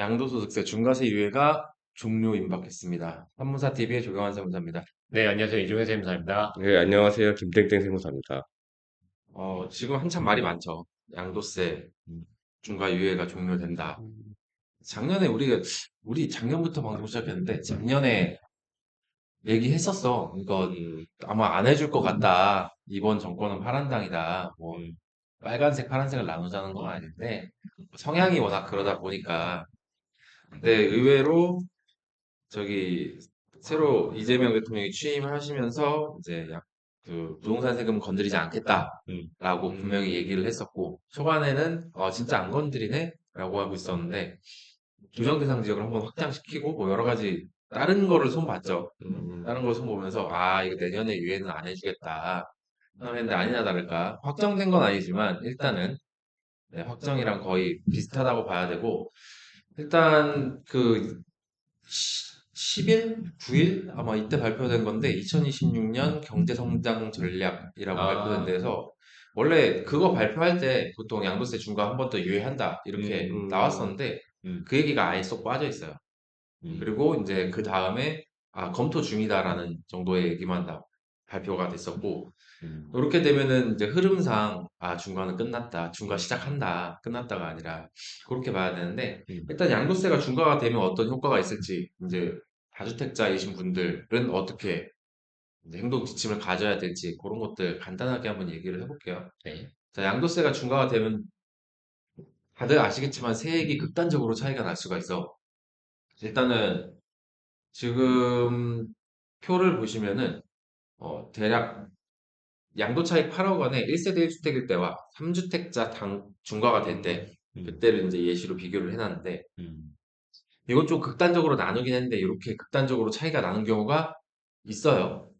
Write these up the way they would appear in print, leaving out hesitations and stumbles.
양도소득세 중과세 유예가 종료 임박했습니다. 판문사TV의 조경환 세무사입니다. 네, 안녕하세요. 이종현 쌤입니다. 네, 안녕하세요. 김땡땡 세무사입니다. 지금 한참 말이 많죠. 양도세 중과 유예가 종료된다. 작년에 우리 작년부터 방송 시작했는데, 작년에 얘기했었어. 이거 아마 안 해줄 것 같다. 이번 정권은 파란당이다. 뭐, 빨간색, 파란색을 나누자는 건 아닌데, 성향이 워낙 그러다 보니까. 근데 의외로 저기 새로 이재명 대통령이 취임하시면서 이제 그 부동산 세금 건드리지 않겠다라고 분명히 얘기를 했었고 초반에는 진짜 안 건드리네라고 하고 있었는데 조정 대상 지역을 한번 확장시키고 뭐 여러 가지 다른 거를 손봤죠. 다른 걸 손보면서 이거 내년에 유예는 안 해주겠다 했는데 아니나 다를까 확정된 건 아니지만 일단은 네, 확정이랑 거의 비슷하다고 봐야 되고 일단 그 10일? 9일? 아마 이때 발표된 건데 2026년 경제성장 전략이라고 발표된 아, 데서 원래 그거 발표할 때 보통 양도세 중과 한 번 더 유예한다 이렇게 나왔었는데 음, 그 얘기가 아예 쏙 빠져 있어요. 음, 그리고 이제 그 다음에 검토 중이다라는 정도의 얘기만 발표가 됐었고 음, 그렇게 되면은 이제 흐름상 중과는 끝났다. 중과 시작한다. 끝났다가 아니라 그렇게 봐야 되는데 음. 일단 양도세가 중과가 되면 어떤 효과가 있을지 이제 다주택자이신 분들은 어떻게 이제 행동 지침을 가져야 될지 그런 것들 간단하게 한번 얘기를 해볼게요. 네. 자, 양도세가 중과가 되면 다들 아시겠지만 세액이 극단적으로 차이가 날 수가 있어. 일단은 지금 표를 보시면은 대략 양도차익 8억 원에 1세대 1주택일 때와 3주택자 중과가 될 때, 음, 그때를 이제 예시로 비교를 해놨는데, 음. 이건 좀 극단적으로 나누긴 했는데, 이렇게 극단적으로 차이가 나는 경우가 있어요.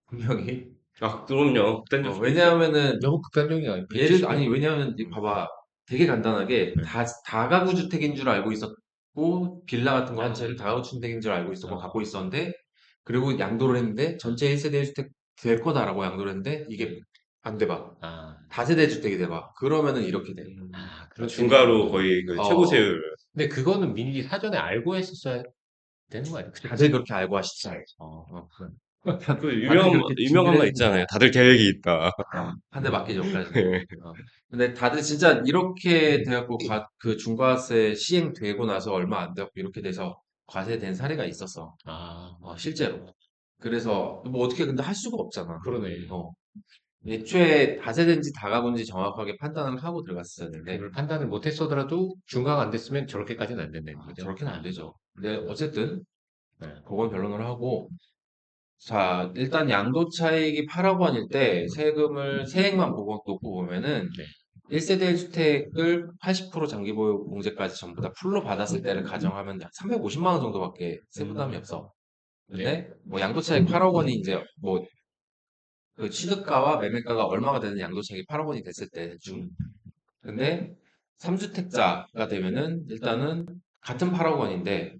분명히. 아, 그럼요. 극단적 수도 있죠. 왜냐하면은, 너무 극단적이야. 170배? 왜냐하면, 봐봐. 되게 간단하게, 네. 다가구 주택인 줄 알고 있었고, 빌라 같은 거 한 채를 아, 다가구 주택인 줄 알고 있었고, 아, 갖고 있었는데, 그리고 양도를 했는데, 전체 1세대 1주택 될 거다라고 양도를 했는데, 이게 안 돼 봐. 아, 다세대 주택이 돼봐. 그러면은 이렇게 돼. 그렇게 되면. 중과로 거의 그 최고 어, 세율. 근데 그거는 미리 사전에 알고 했었어야 되는 거 아니야? 다들 그치? 그렇게 알고 하시지. 어, 그 다들 그렇게 유명한 준비를 말 했습니다. 있잖아요. 다들 계획이 있다. 한 대 맞기 전까지. 네. 근데 다들 진짜 이렇게 돼갖고 그 중과세 시행되고 나서 얼마 안 돼갖고 이렇게 돼서 과세된 사례가 있었어. 아, 실제로. 그래서 뭐 어떻게 근데 할 수가 없잖아. 그러네. 어. 애초에 다세대인지 다가구인지 정확하게 판단을 하고 들어갔어야 되는데 그걸 판단을 못 했어더라도 중과가 안 됐으면 저렇게까지는 안 된다는 거죠. 저렇게는 안 되죠. 근데 어쨌든 네. 그건 변론을 하고 자, 일단 양도 차익이 8억 원일 때 세액만 보고 놓고 보면은 네. 1세대 1주택을 80% 장기보유 공제까지 전부 다 풀로 받았을 때를 가정하면 350만 원 정도밖에 세부담이 없어. 네. 근데 뭐 양도 차익 8억 원이 이제 뭐 그 취득가와 매매가가 얼마가 되는 양도 차익이 8억 원이 됐을 때 대충. 음, 근데 3주택자가 되면은 일단은 같은 8억 원인데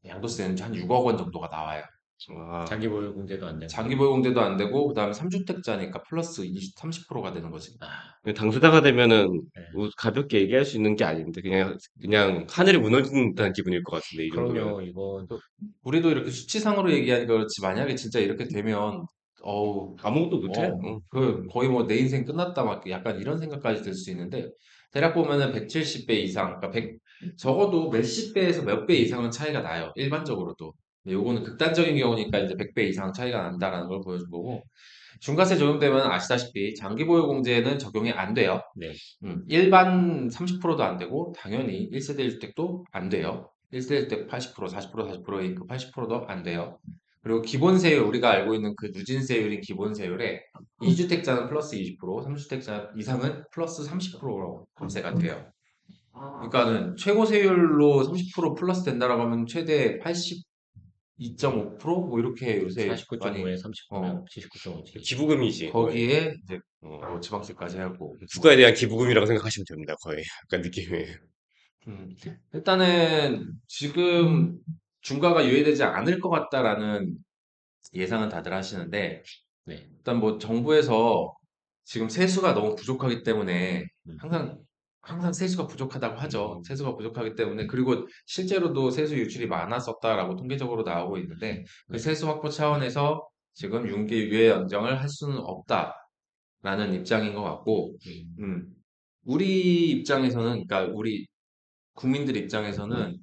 양도세는 한 6억 원 정도가 나와요. 아, 자기 보유 공제도 안 되고. 장기 보유공제도 안 되고 그다음에 3주택자니까 플러스 20, 30%가 되는 거지. 아, 당사자가 되면은 네. 가볍게 얘기할 수 있는 게 아닌데 그냥 하늘이 무너진다는 기분일 것 같은데 이 정도면. 그럼요, 이건. 또 우리도 이렇게 수치상으로 얘기하니까 그렇지 만약에 진짜 이렇게 되면 어우 아무것도 못해. 응. 그 거의 뭐 내 인생 끝났다 막 약간 이런 생각까지 들 수 있는데 대략 보면은 170배 이상 그러니까 100 적어도 몇십 배에서 몇 배 이상은 차이가 나요 일반적으로도 근데 요거는 극단적인 경우니까 이제 100배 이상 차이가 난다라는 걸 보여준 거고 중과세 적용되면 아시다시피 장기보유공제는 적용이 안 돼요. 네. 일반 30%도 안 되고 당연히 1세대 1주택도 안 돼요. 1세대 1주택 80%, 40%, 40%인 그 80%도 안 돼요. 그리고 기본세율 우리가 알고 있는 그 누진세율인 기본세율에 2주택자는 플러스 20%, 3주택자 이상은 플러스 30%로 감세가 돼요. 그러니까는 최고 세율로 30% 플러스 된다라고 하면 최대 82.5%? 뭐 이렇게 요새 많이 49.5에 어 39면 79.5지. 기부금이지 거의. 거기에 이제 어, 지방세까지 하고 국가에 대한 기부금이라고 생각하시면 됩니다. 거의 약간 느낌이. 음, 일단은 지금 중과가 유예되지 않을 것 같다라는 예상은 다들 하시는데 네. 일단 뭐 정부에서 지금 세수가 너무 부족하기 때문에 음, 항상 항상 세수가 부족하다고 하죠. 세수가 부족하기 때문에 그리고 실제로도 세수 유출이 많았었다라고 통계적으로 나오고 있는데 그 네. 세수 확보 차원에서 지금 융기 유해 연장을 할 수는 없다라는 입장인 것 같고 음, 우리 입장에서는 그러니까 우리 국민들 입장에서는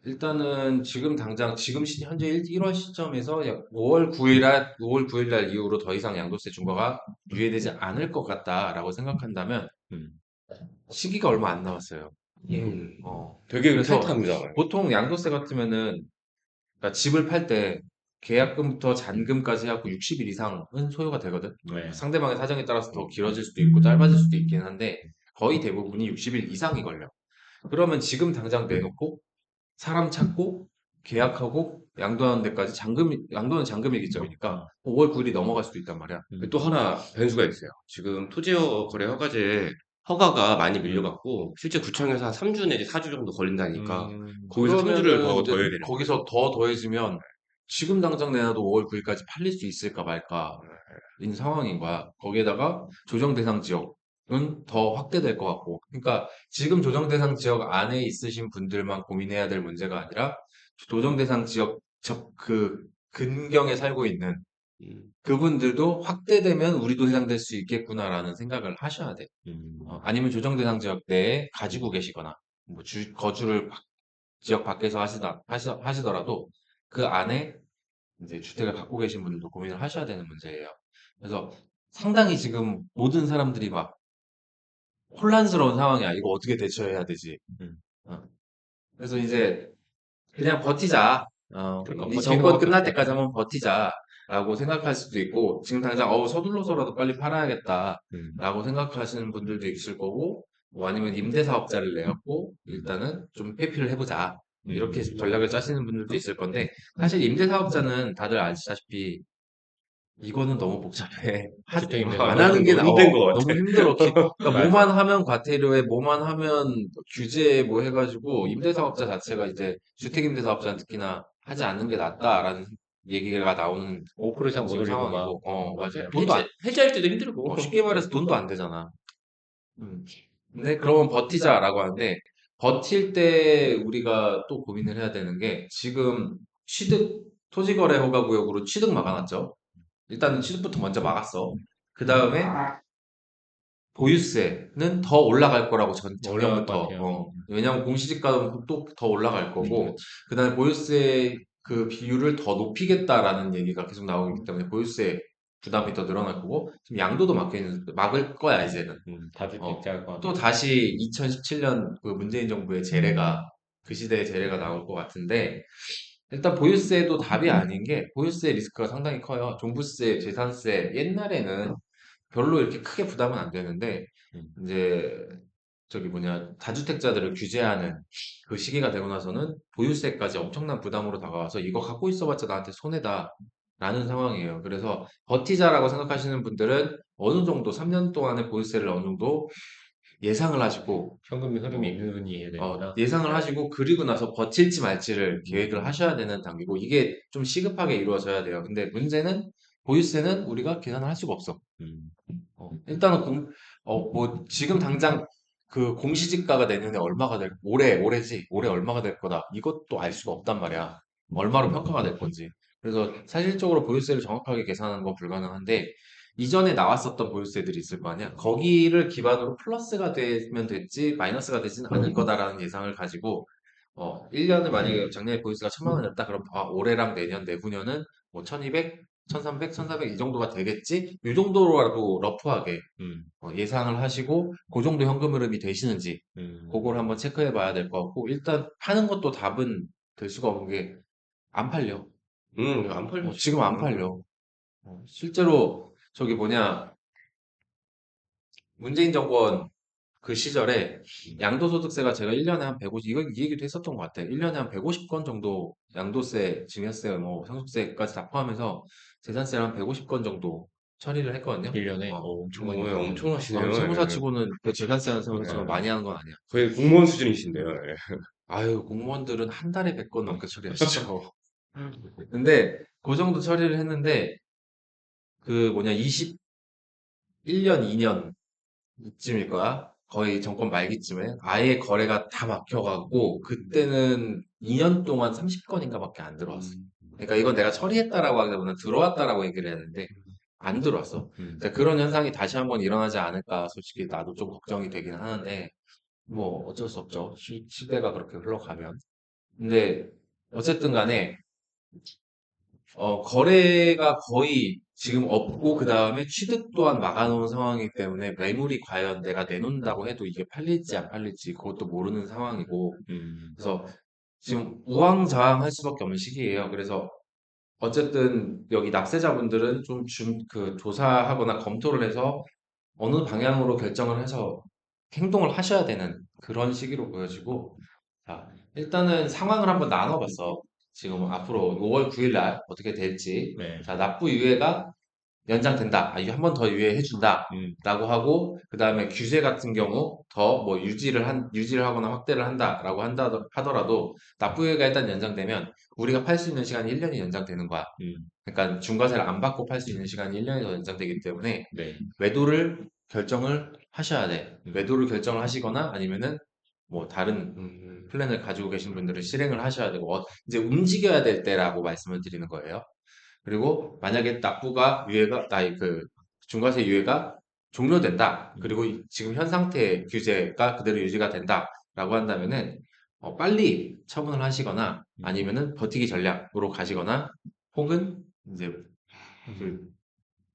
일단은 지금 당장 현재 1월 시점에서 약 5월 9일 날 이후로 더 이상 양도세 중과가 유예되지 않을 것 같다라고 생각한다면 음. 시기가 얼마 안 남았어요. 음. 어. 되게 그래서 타이트합니다. 보통 양도세 같으면은 그러니까 집을 팔 때 계약금부터 잔금까지 해갖고 60일 이상은 소요가 되거든. 네. 상대방의 사정에 따라서 더 길어질 수도 있고 짧아질 수도 있긴 한데 거의 대부분이 60일 이상이 걸려. 그러면 지금 당장 내놓고 사람 찾고 계약하고 양도하는 데까지 양도는 잔금일기점이니까 5월 9일이 넘어갈 수도 있단 말이야. 또 하나 변수가 있어요. 지금 토지허 거래 허가제 허가가 많이 밀려갖고 실제 구청에서 한 3주 내지 4주 정도 걸린다니까 거기서 3주를 더 그러면은 이제 더해야 되는 거예요. 거기서 더 더해지면 지금 당장 내놔도 5월 9일까지 팔릴 수 있을까 말까 인 상황인 거야. 거기에다가 조정 대상 지역은 더 확대될 것 같고. 그러니까 지금 조정 대상 지역 안에 있으신 분들만 고민해야 될 문제가 아니라 조정 대상 지역 그 근경에 살고 있는 음, 그분들도 확대되면 우리도 해당될 수 있겠구나라는 생각을 하셔야 돼. 아니면 조정 대상 지역 내에 가지고 계시거나 뭐 거주를 지역 밖에서 하시더라도 그 안에 이제 주택을 갖고 계신 분들도 고민을 하셔야 되는 문제예요. 그래서 상당히 지금 모든 사람들이 막 혼란스러운 상황이야. 이거 어떻게 대처해야 되지? 음. 어. 그래서 이제 그냥 버티자. 그러니까 이 버티는 정권 것밖에 끝날 없죠. 때까지 한번 버티자라고 생각할 수도 있고 지금 당장 서둘러서라도 빨리 팔아야겠다라고 생각하시는 분들도 있을 거고 뭐 아니면 임대사업자를 내갖고 일단은 좀 회피를 해보자 이렇게 전략을 짜시는 분들도 있을 건데 사실 임대사업자는 다들 아시다시피 이거는 너무 복잡해. 주택 임대 안 사업자. 하는 게 너무 힘든 것 같아. 너무 힘들어. 그러니까 맞아. 뭐만 하면 과태료에, 뭐만 하면 규제에 뭐 해가지고 임대사업자 자체가 이제 주택임대사업자는 특히나 하지 않는 게 낫다라는 얘기가 나오는 5% 이상 못 지금 올리고 막. 상황이고, 맞아. 해지할 때도 힘들고. 쉽게 말해서 돈도 안 되잖아. 근데 그러면 버티자라고 하는데 버틸 때 우리가 또 고민을 해야 되는 게 지금 토지거래 허가구역으로 취득 막아놨죠. 일단은 취득부터 먼저 막았어. 그 다음에 보유세는 더 올라갈 거라고 올라갈 것 작년부터. 같아요. 왜냐하면 공시지가는 또 더 올라갈 거고, 그렇지. 그 다음에 보유세 그 비율을 더 높이겠다라는 얘기가 계속 나오고 있기 때문에 보유세 부담이 더 늘어날 거고, 지금 양도도 막을 거야, 이제는. 다주택자 할 것 또 같아. 다시 2017년 그 문재인 정부의 그 시대의 재래가 나올 것 같은데, 일단 보유세도 답이 아닌 게 보유세 리스크가 상당히 커요. 종부세, 재산세 옛날에는 별로 이렇게 크게 부담은 안 되는데 이제 저기 뭐냐 다주택자들을 규제하는 그 시기가 되고 나서는 보유세까지 엄청난 부담으로 다가와서 이거 갖고 있어봤자 나한테 손해다라는 상황이에요. 그래서 버티자라고 생각하시는 분들은 어느 정도 3년 동안의 보유세를 어느 정도 예상을 하시고 현금이 흐름이 있는 되는구나. 예상을 하시고 그리고 나서 버틸지 말지를 계획을 하셔야 되는 단계고 이게 좀 시급하게 이루어져야 돼요. 근데 문제는 보유세는 우리가 계산을 할 수가 없어. 음. 일단은 뭐 지금 당장 그 공시지가가 내년에 얼마가 올해 얼마가 될 거다. 이것도 알 수가 없단 말이야. 얼마로 평가가 될 건지. 그래서 사실적으로 보유세를 정확하게 계산하는 건 불가능한데 이전에 나왔었던 보유세들이 있을 거 아니야. 거기를 기반으로 플러스가 되면 됐지 마이너스가 되지는 않을 거다라는 예상을 가지고 1년에 만약에 작년에 보유세가 1,000만 원이었다. 그럼 올해랑 내년 내후년은 뭐 1,200, 1,300, 1,400 이 정도가 되겠지? 이 정도로라도 러프하게 예상을 하시고 그 정도 현금 흐름이 되시는지 그걸 한번 체크해 봐야 될 것 같고 일단 파는 것도 답은 될 수가 없는 게 안 팔려. 안 팔려. 지금 안 팔려. 실제로 저기 뭐냐 문재인 정권 그 시절에 양도소득세가 제가 1년에 한 150, 이 얘기도 했었던 것 같아. 1년에 한 150건 정도 양도세, 증여세, 뭐 상속세까지 다 포함해서 재산세를 한 150건 정도 처리를 했거든요. 1년에 엄청 엄청 많이 오, 했다. 엄청 하시네요. 세무사 예. 치고는 그 재산세는 세무사치고는 많이 하는 건 아니야. 거의 공무원 수준이신데요. 예. 아유, 공무원들은 한 달에 100건 넘게 처리하시죠. 근데 그 정도 처리를 했는데 그 뭐냐 21년, 2년 이쯤일 거야. 거의 정권 말기쯤에 아예 거래가 다 막혀가고 그때는 2년 동안 30건인가 밖에 안 들어왔어. 그러니까 이건 내가 처리했다라고 하기보다는 들어왔다라고 얘기를 했는데 안 들어왔어. 그러니까 그런 현상이 다시 한번 일어나지 않을까 솔직히 나도 좀 걱정이 되긴 하는데 뭐 어쩔 수 없죠. 시대가 그렇게 흘러가면. 근데 어쨌든 간에 거래가 거의 지금 없고 그 다음에 취득 또한 막아놓은 상황이기 때문에 매물이 과연 내가 내놓는다고 해도 이게 팔릴지 안 팔릴지 그것도 모르는 상황이고 그래서 지금 우왕좌왕할 수밖에 없는 시기예요. 그래서 어쨌든 여기 납세자분들은 좀 조사하거나 검토를 해서 어느 방향으로 결정을 해서 행동을 하셔야 되는 그런 시기로 보여지고, 자, 일단은 상황을 한번 나눠봤어. 지금 앞으로 5월 9일 날 어떻게 될지. 네. 자, 납부 유예가 연장된다. 아, 한 번 더 유예해준다. 라고 하고, 그 다음에 규제 같은 경우 더 뭐 유지를 하거나 확대를 한다라고 하더라도 납부 유예가 일단 연장되면 우리가 팔 수 있는 시간이 1년이 연장되는 거야. 그러니까 중과세를 안 받고 팔 수 있는 시간이 1년이 더 연장되기 때문에 네. 매도를 결정을 하셔야 돼. 매도를 결정을 하시거나 아니면은 뭐 다른 플랜을 가지고 계신 분들은 실행을 하셔야 되고 이제 움직여야 될 때라고 말씀을 드리는 거예요. 그리고 만약에 중과세 유예가 종료된다. 그리고 지금 현 상태의 규제가 그대로 유지가 된다라고 한다면은 빨리 처분을 하시거나 아니면은 버티기 전략으로 가시거나 혹은 이제 그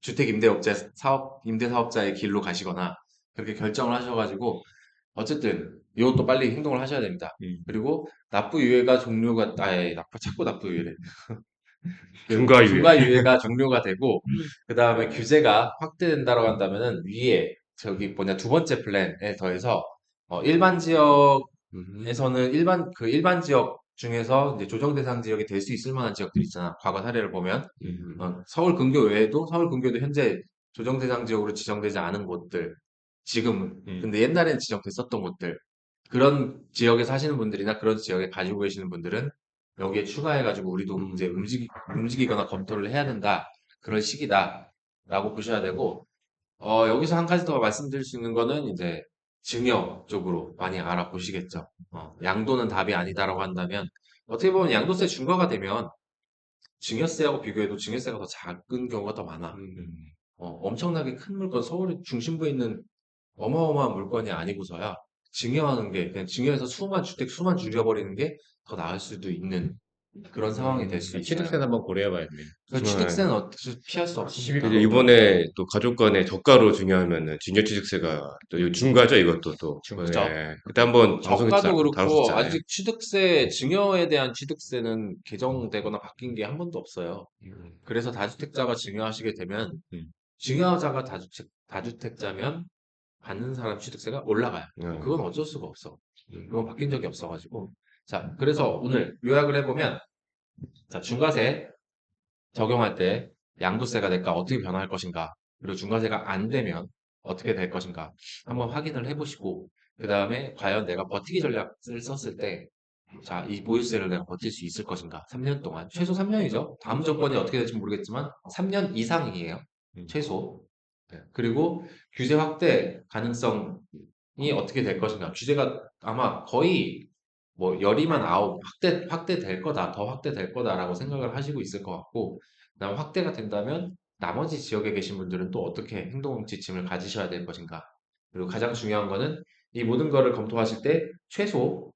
주택 임대 사업자의 길로 가시거나 그렇게 결정을 하셔가지고 어쨌든 이것도 빨리 행동을 하셔야 됩니다. 그리고 자꾸 납부 유예래. 중과 유예. 중과 유예가 종료가 되고 그 다음에 규제가 확대된다고 한다면은 위에 저기 뭐냐 두 번째 플랜에 더해서 일반 지역에서는 일반 지역 중에서 이제 조정 대상 지역이 될 수 있을 만한 지역들 있잖아. 과거 사례를 보면 서울 근교 외에도 서울 근교도 현재 조정 대상 지역으로 지정되지 않은 곳들 지금은 근데 옛날에는 지정됐었던 곳들 그런 지역에 사시는 분들이나 그런 지역에 가지고 계시는 분들은 여기에 추가해가지고 우리도 이제 움직이거나 검토를 해야 된다. 그런 시기다라고 보셔야 되고, 여기서 한 가지 더 말씀드릴 수 있는 거는 이제 증여 쪽으로 많이 알아보시겠죠. 양도는 답이 아니다라고 한다면, 어떻게 보면 양도세 중과가 되면 증여세하고 비교해도 증여세가 더 작은 경우가 더 많아. 엄청나게 큰 물건, 서울 중심부에 있는 어마어마한 물건이 아니고서야 증여하는 게 그냥 증여해서 주택 수만 줄여버리는 게 더 나을 수도 있는 그런 상황이 될 수 있어요. 취득세는 한번 고려해봐야겠네요. 그러니까 취득세는 어떻게 피할 수 없습니다. 그래서 이번에 또 가족 간의 저가로 중요하면은 증여취득세가 또 이거 중과죠, 이것도 또. 그죠. 네. 그때 한번 방송에서 저가도 그렇고 다뤘었잖아요. 아직 증여에 대한 취득세는 개정되거나 바뀐 게 한 번도 없어요. 그래서 다주택자가 증여하시게 되면 증여자가 다주택자면 받는 사람 취득세가 올라가요. 그건 어쩔 수가 없어. 그건 바뀐 적이 없어가지고. 자, 그래서 오늘 요약을 해보면, 자, 중과세 적용할 때 양도세가 될까 어떻게 변화할 것인가, 그리고 중과세가 안 되면 어떻게 될 것인가 한번 확인을 해보시고, 그 다음에 과연 내가 버티기 전략을 썼을 때, 자, 이 보유세를 내가 버틸 수 있을 것인가, 3년 동안. 최소 3년이죠. 다음 정권이 어떻게 될지 모르겠지만 3년 이상이에요. 최소. 네. 그리고 규제 확대 가능성이 어떻게 될 것인가. 규제가 아마 거의 뭐 열이만 아홉 확대될 거다, 더 확대될 거다라고 생각을 하시고 있을 것 같고, 그다음 확대가 된다면 나머지 지역에 계신 분들은 또 어떻게 행동 지침을 가지셔야 될 것인가. 그리고 가장 중요한 거는 이 모든 거를 검토하실 때 최소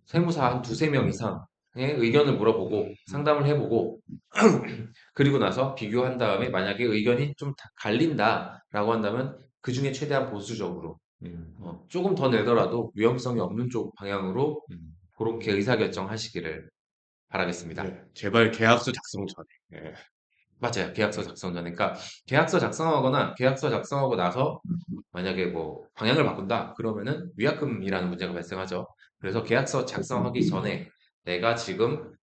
세무사 한 두세 명 이상의 의견을 물어보고 상담을 해보고 그리고 나서 비교한 다음에 만약에 의견이 좀 갈린다라고 한다면 그 중에 최대한 보수적으로 조금 더 내더라도 위험성이 없는 쪽 방향으로 그렇게 의사결정하시기를 바라겠습니다. 네. 제발 계약서 작성 전에. 네. 맞아요. 계약서 작성 전에. 그러니까 계약서 작성하거나 계약서 작성하고 나서 만약에 뭐 방향을 바꾼다 그러면은 위약금이라는 문제가 발생하죠. 그래서 계약서 작성하기 전에 내가 지금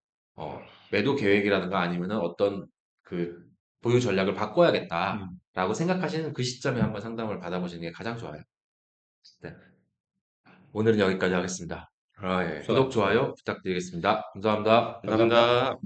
매도 계획이라든가 아니면은 어떤 그 보유 전략을 바꿔야겠다라고 생각하시는 그 시점에 한번 상담을 받아보시는 게 가장 좋아요. 네. 오늘은 여기까지 하겠습니다. 아, 예. 구독, 좋아요 부탁드리겠습니다. 감사합니다. 감사합니다.